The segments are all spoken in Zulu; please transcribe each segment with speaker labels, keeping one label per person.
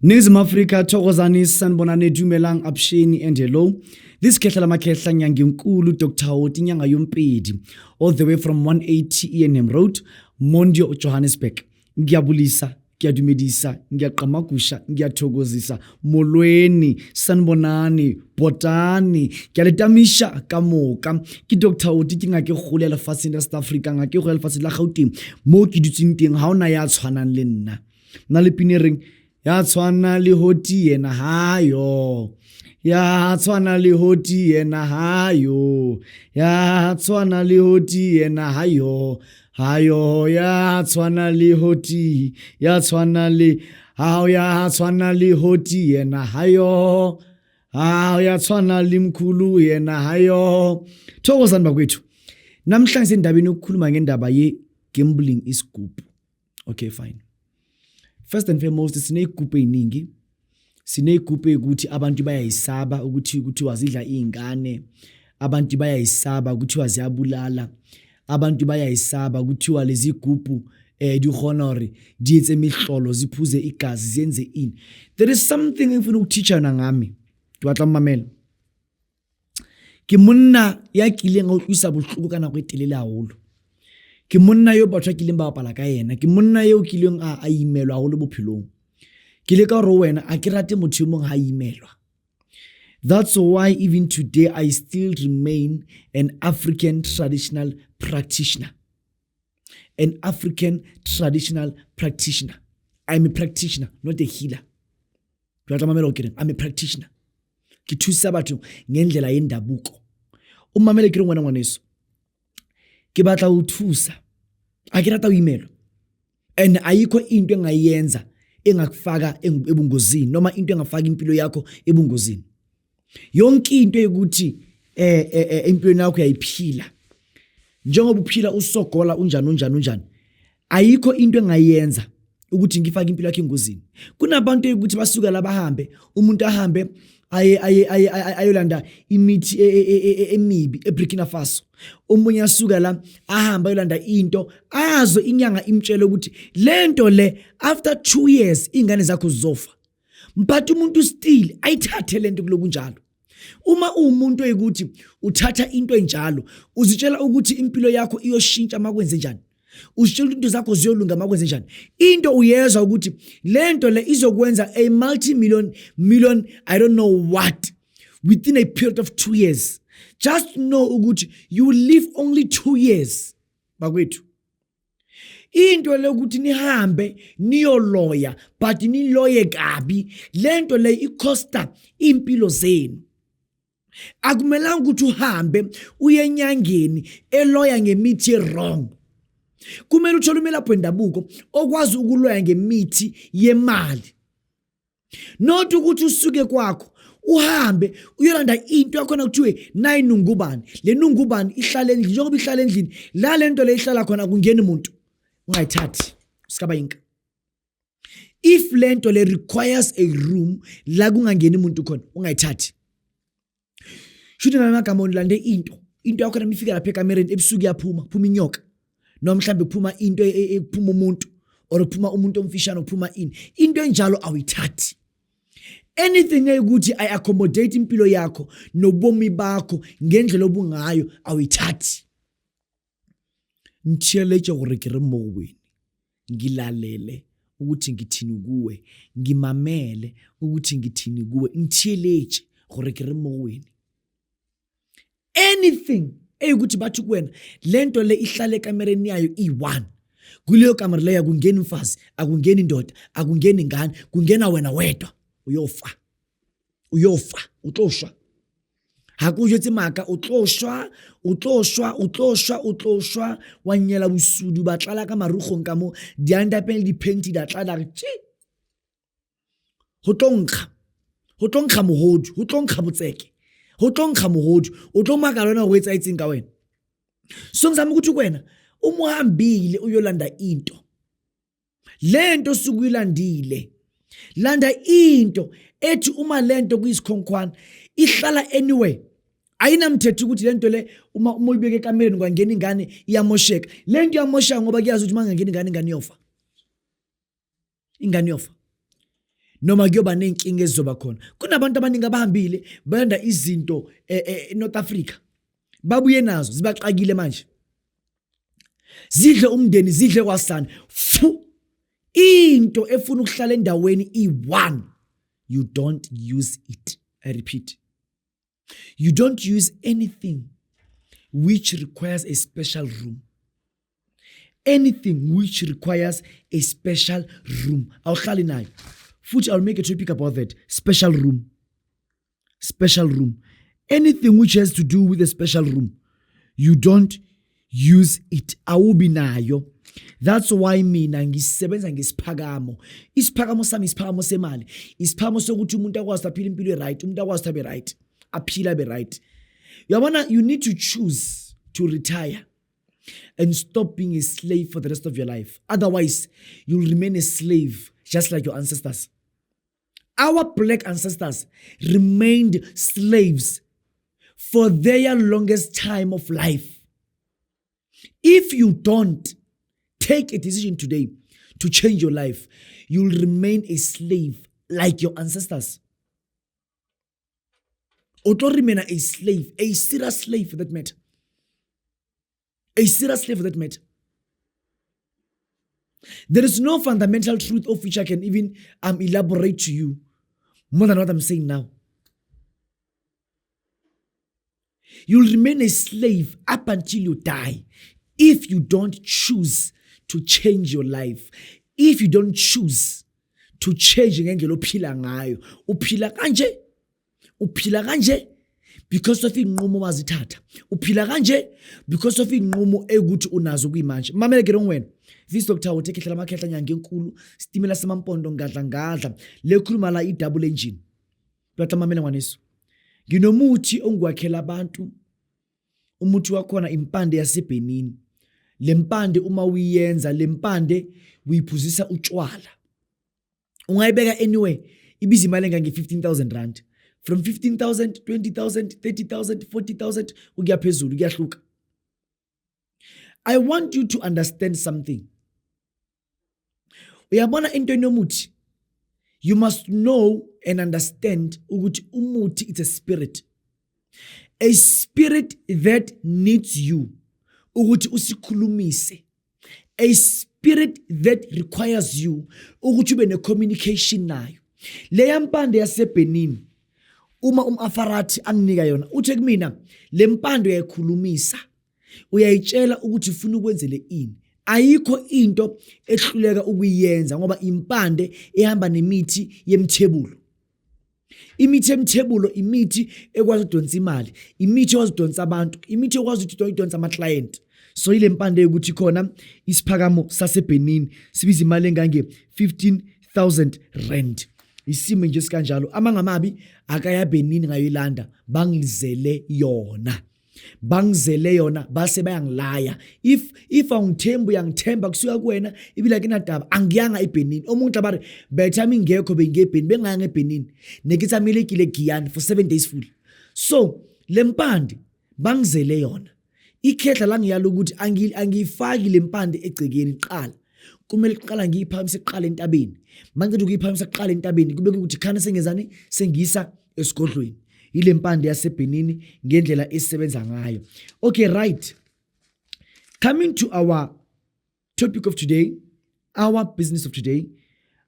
Speaker 1: Nizim Afrika thokozani sanibonani dumelang absheni and hello. This khehla makhehla nyanginkulu Dr. Hoti nyanga yompedi all the way from 180 E&M Road, Mondio, Johannesburg. Ngiyabulisa, ngiyadumedisa, ngiyaqamakusha, ngiyathokozisa. Molweni, sanibonani, botani, ngiyalitamisha kamoka. Ki Dr. Hoti ke ngake gole lefatsheng la South Africa, ngake go lefatsheng la Gauteng. Mo ke dutseng teng ha ona ya tshwanang le nna. Na le pinereng ya tshwana le Hoti yena hayo. Ya tshwana le Hoti yena hayo. Ya tshwana le Hoti yena hayo. Hayo ya tshwana le Hoti. Ya tshwana le hayo ya tshwana le Hoti yena hayo. Hayo ya tshwana le mkhulu yena hayo. Thokozani bakwethu. Namhlanje endabeni ukukhuluma ngendaba ye gambling isigubhu. Okay, fine. First and foremost, sineyigubhu eziningi. Sineyigubhu ukuthi abantu bayayisaba ukuthi wazidla izingane. Abantu bayayisaba ukuthi waziyabulala. Abantu bayayisaba ukuthi lezi igubhu di honor di etse mihlolo ziphuze igazi zenze ini. There is something ngifuna ukuteacher na ngami. Ke mamela. Ke monna ya kileng go utlwisa bohloko kana go etelela haholo. Ke monna yo batho ke leng ba bapala ka yena. Ke monna yo kileng a imelwa haholo bophelong. Ke le ka ro wena a ke rate motho mong ha imelwa. That's why even today I still remain an African traditional practitioner. An African traditional practitioner. I'm a practitioner, not a healer. I'm a practitioner. Ke thusa batho ngendlela yendabuko. Umamele ke ngwana ngwaneso. Ke batla o thusa. A ke rata o imelo. And ayikho into engayenza engakufaka ebungozini noma into engafaka impilo yakho ebungozini. Yonke into ukuthi impilo yakho yayiphila. Njengoba uphila usogola unjani. Ayikho into engayenza ukuthi ngifake impilo yakho engozini. Kunabantu ukuthi basuka la bahambe, umuntu ahambe ayolanda imithi emibi eBurkina Faso. Umunye asuka la ahamba ayolanda into azo inyanga imtshela ukuthi lento le after 2 years ingane zakho zizofa. But umuntu still ayithathe lento kulokunjalo. Uma umuntu oyikuthi uthatha into enjalo uzitshela ukuthi impilo yakho iyoshintsha makwenze njani. Uzitshela into zakho ziyolunga makwenze njani. Into uyezwa ukuthi lento le izokwenza a multi-million I don't know what within a period of 2 years. Just know ukuthi you live only 2 years. Bakwethu. Into le ukuthi nihambe niyoloya but niloye kabi. Lento le ikosta impilo zenu. Akumelanga ukuthi uhambe uye enyangeni eloya ngemithi wrong. Kumele uthole umelaphi wendabuko okwazi ukuloya ngemithi yemali. Not ukuthi usuke kwakho uhambe uyolanda into yakhona kuthiwe nayinungubani. Le nungubani ihlala endlini njengoba ihlala endlini la lento le ihlala khona kungena umuntu ungayithathi sikaba yinka. If lento le requires a room la kungangena umuntu khona ungayithathi. Shuthi namagama onilande into yakho namifika lapha ekamereni ebusuku yaphuma inyoka. Noma mhlambe kuphuma into ephuma umuntu or kuphuma umuntu omfishane uphuma ini. Into enjalo awuyithathi. Anything ukuthi I accommodate impilo yakho nobomi bakho ngendlela obungayo awuyithathi. Ntsheleje gore ke re moweni. Ngilalele ukuthi ngithini kuwe. Ngimamele ukuthi ngithini kuwe. Ntsheleje gore ke re moweni. Anything ukuthi bathu kuwena lento le ihlale ekamereni yayo i1 kuleyo kamera le akungeni mfazi akungeni indoda akungeni ingane kungena wena wedwa uyofa utloshwa hakusho ethi maka utloshwa wanyela busudu batlala ka marugo nkamo dianda pele dipenti da tlala tshi ho tlonkga mohodu ho tlonkga botseke ho tlonkga mohodu o tlo maka lona go etsa itseng ka wena. So ngizama ukuthi kwena umuhambile uyolanda into lento sukuyilandile landa into ethi uma lento kuyisikhonkwana ihlala anyway ayinamthetho ukuthi lento le uma uyibeke ekamereni kwangena ingane iyamosheka lento iyamoshaka ngoba kuyazi ukuthi mangangena ingane yofa. noma kuyoba nenkinga ezizoba khona. Kunabantu abaningi abahambile bayanda izinto eNorth Africa babuye nazo zibaxakile manje, zidle umndeni, zidle kwasana. Into efuna ukuhlala endaweni i1, you don't use it. I repeat, you don't use anything which requires a special room. Anything which requires a special room, awuhlali nayo. Futhi I'll make a topic about that. Special room. Special room. Anything which has to do with a special room, you don't use it. Awubi nayo. That's why mina ngisebenza ngesiphakamo. Isiphakamo sami isiphakamo semali. Isiphakamo sokuthi umuntu akwazi aphile impilo right, umuntu akwazi abe right, aphila abe right. Yabona, you need to choose to retire and stop being a slave for the rest of your life. Otherwise, you'll remain a slave just like your ancestors. Our black ancestors remained slaves for their longest time of life. If you don't take a decision today to change your life, you'll remain a slave like your ancestors. Or don't remain a slave, a serious slave for that matter. A serious slave for that matter. There is no fundamental truth of which I can even elaborate to you more than what I'm saying now. You'll remain a slave up until you die if you don't choose to change your life. If you don't choose to change ngendlela ophila ngayo. Uphila kanje because of inqumo wazithatha. Uphila kanje because of inqumo ekuthi unazo kuyimanje. Mamele ke wena. This Dr. Thabo tekehlela amakhehla nyanga enkulu, stimela samampondo ngadla lekhuluma la i-double engine. Batla mamele ngwaneso. Nginomuthi ongwakhela abantu. Umuthi wakhona impande yaseBenin. Lempande uma uyenza, lempande uyiphuzisa utshwala. Ungayibeka anyway, ibiza imali engange 15,000 rand. From 15,000, 20,000, 30,000, 40,000 ukuya phezulu kuyahluka. I want you to understand something. Uyabona into enomuthi. You must know and understand ukuthi umuthi it's a spirit. A spirit that needs you ukuthi usikhulumise. A spirit that requires you ukuthi ube ne communication nayo. Leya mpande yaseBenin uma Afarati anginika yona uthe kumina le mpande uyayikhulumisa, uyayitshela ukuthi ufuna ukwenzele ini. Ayikho into ehluleka ukuyenza ngoba impande ehamba nemithi yemthebulo. Imithi yemthebulo imithi ekwazi ukudonsa imali, imithi ekwazi ukudonsa abantu, imithi ekwazi ukudonsa ama client. So ile mpande ukuthi khona isiphakamo saseBenin sibiza imali engange 15,000 rand. Isimo nje sikanjalo amangamabi akaya Benin ngayilanda bangizele yona. Bangizele yona base bayangilaya. If awungithemba uyangithemba kusuka kuwena ibila kinadaba angiyanga eBenin. Omuntu abari bethami ngekho bengeBenin benganga eBenin. Nekitsamilekile Giyani for 7 days full. So lempande bangizele yona. Ikhehla la ngiyala ukuthi angiyifaki lempande egcekeni qala. Kumele kuqala ngiyiphakamisa eqala entabeni. Manje ukuyiphakamisa eqala entabeni kube ukuthi khana sengezani sengisa esigodlweni. Ile mpande yaseBenin ngendlela esebenza ngayo. Okay, right. Coming to our topic of today, our business of today,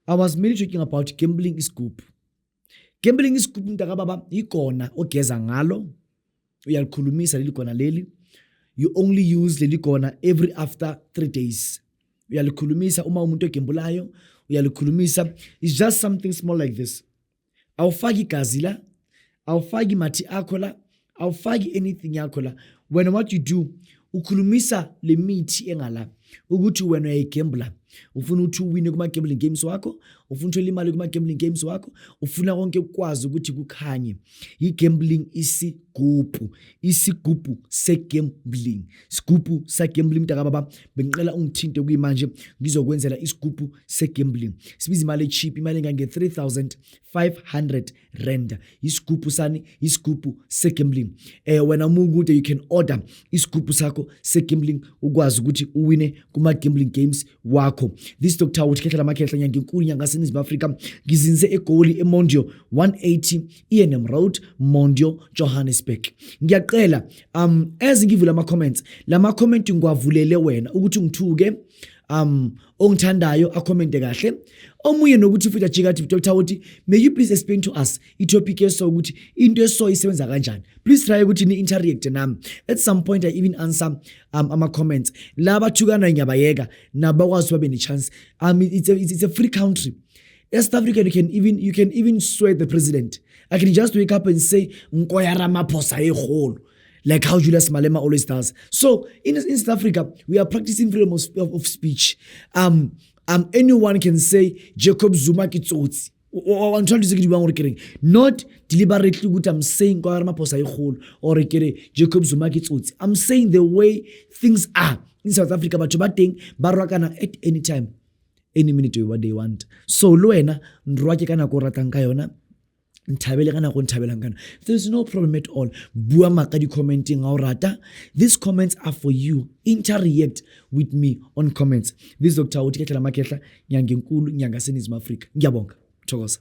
Speaker 1: I was mainly talking about gambling is good. Gambling is good mntakababa ikona ogeza ngalo. Uyalikhulumisa leli kona leli. You only use leli kona every after 3 days. Uyalikhulumisa uma umuntu ogembulayo, uyalikhulumisa. It's just something small like this. Awufaki igazi la, awufaki mathi akho la, awufaki anything yakho la. When what you do, ukhulumisa le mithi engala ukuthi wena uyayigembula, ufuna ukuthi uwine kuma gambling games wakho, ufuna uthola imali kuma gambling games wakho, ufuna konke ukwazi ukuthi kukhanye. I-gambling isigubhu se-gambling. Sigubhu se-gambling mntakababa bengiqela ungithinte kuyimanje ngizokwenzela isigubhu se-gambling. Sibiza imali cheap, imali engange 3,500 rand. Isigubhu sani, isigubhu se-gambling. Wena umukude you can order isigubhu sakho se-gambling ukwazi ukuthi uwine kuma gambling games wakho. yakho. This Dr. Utikhetla Makhetla nyanginkulu nyanga seNingizimu Afrika ngizinze eGoli eMondio 180 E&M Road Mondio Johannesburg. Ngiyaqela as ngivula ama comments lama comment ngwavulele wena ukuthi ngithuke ongithandayo acommente kahle omunye nokuthi futhi ajika athi Dr. Uti may you please explain to us itopic eso ukuthi into eso isebenza kanjani. Please try ukuthi ni interact nami. At some point I even answer ama comments laba thukana ngiyabayeka nabakwazi babe ne chance. It's a free country. South Africa, you can even swear the president. I can just wake up and say Nkoya Ramaphosa eholo, like how Julius Malema always does. So in South Africa, we are practicing freedom of speech. Anyone can say Jacob Zuma kitsotsi. I'm trying to say not deliberately what I'm saying Nkoya Ramaphosa eholo or Jacob Zuma kitsotsi. I'm saying the way things are in South Africa, but bateng barakana at any time, any minute what they want. So luena nrwake kana ko ratang ka yona nthabele kana go nthabelang kana. There's no problem at all. Bua maka di commenting ga o rata. These comments are for you. Interact with me on comments. This Dr. Utikhetla Makhetla nyanginkulu nyanga seNingizimu Afrika. Ngiyabonga. Thokoza.